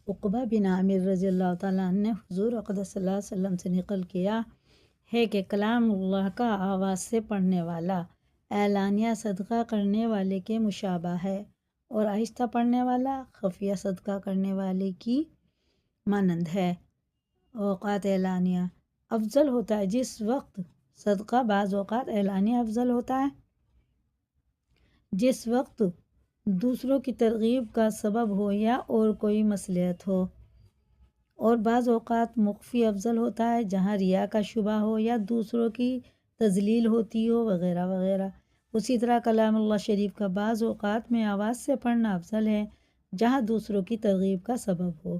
عقبہ بن عامر رضی اللہ تعالیٰ عنہ نے حضور اقدس صلی اللہ علیہ وسلم سے نقل کیا ہے کہ کلام اللہ کا آواز سے پڑھنے والا اعلانیہ صدقہ کرنے والے کے مشابہ ہے، اور آہستہ پڑھنے والا خفیہ صدقہ کرنے والے کی مانند ہے۔ اوقات اعلانیہ افضل ہوتا ہے۔ جس وقت صدقہ بعض اوقات اعلانیہ افضل ہوتا ہے، جس وقت دوسروں کی ترغیب کا سبب ہو یا اور کوئی مصلحت ہو، اور بعض اوقات مخفی افضل ہوتا ہے جہاں ریا کا شبہ ہو یا دوسروں کی تذلیل ہوتی ہو وغیرہ وغیرہ۔ اسی طرح کلام اللہ شریف کا بعض اوقات میں آواز سے پڑھنا افضل ہے جہاں دوسروں کی ترغیب کا سبب ہو،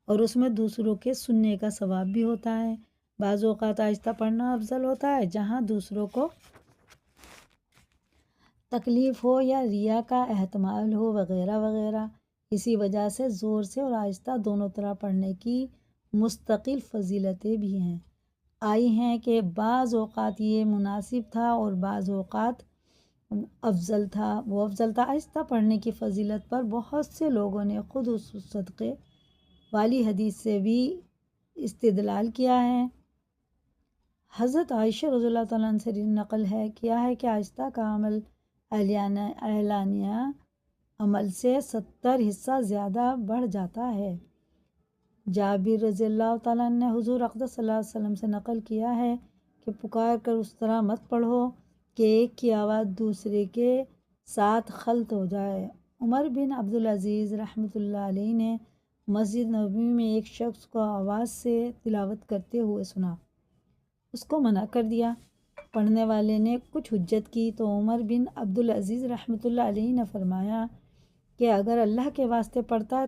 اور اس میں دوسروں کے سننے کا ثواب بھی ہوتا ہے۔ بعض اوقات آہستہ پڑھنا افضل ہوتا ہے جہاں دوسروں کو تکلیف ہو یا ریا کا احتمال ہو وغیرہ وغیرہ۔ اسی وجہ سے زور سے اور آہستہ دونوں طرح پڑھنے کی مستقل فضیلتیں بھی آئی ہیں کہ بعض اوقات یہ مناسب تھا اور بعض اوقات افضل تھا۔ وہ افضل تھا۔ آہستہ پڑھنے کی فضیلت پر بہت سے لوگوں نے خود اس صدقے والی حدیث سے بھی استدلال کیا ہے۔ حضرت عائشہ رضی اللہ تعالیٰ عنہ سے نقل کیا ہے کہ آہستہ کا عمل اعلانیہ عمل سے 70 حصہ زیادہ بڑھ جاتا ہے۔ جابر رضی اللہ تعالیٰ عنہ نے حضور اقدس صلی اللہ علیہ وسلم سے نقل کیا ہے کہ پکار کر اس طرح مت پڑھو کہ ایک کی آواز دوسرے کے ساتھ خلط ہو جائے۔ عمر بن عبدالعزیز رحمۃ اللہ علیہ نے مسجد نبوی میں ایک شخص کو آواز سے تلاوت کرتے ہوئے سنا، اس کو منع کر دیا۔ پڑھنے والے نے کچھ حجت کی تو عمر بن عبدالعزیز رحمۃ اللہ علیہ نے فرمایا کہ اگر اللہ کے واسطے پڑھتا ہے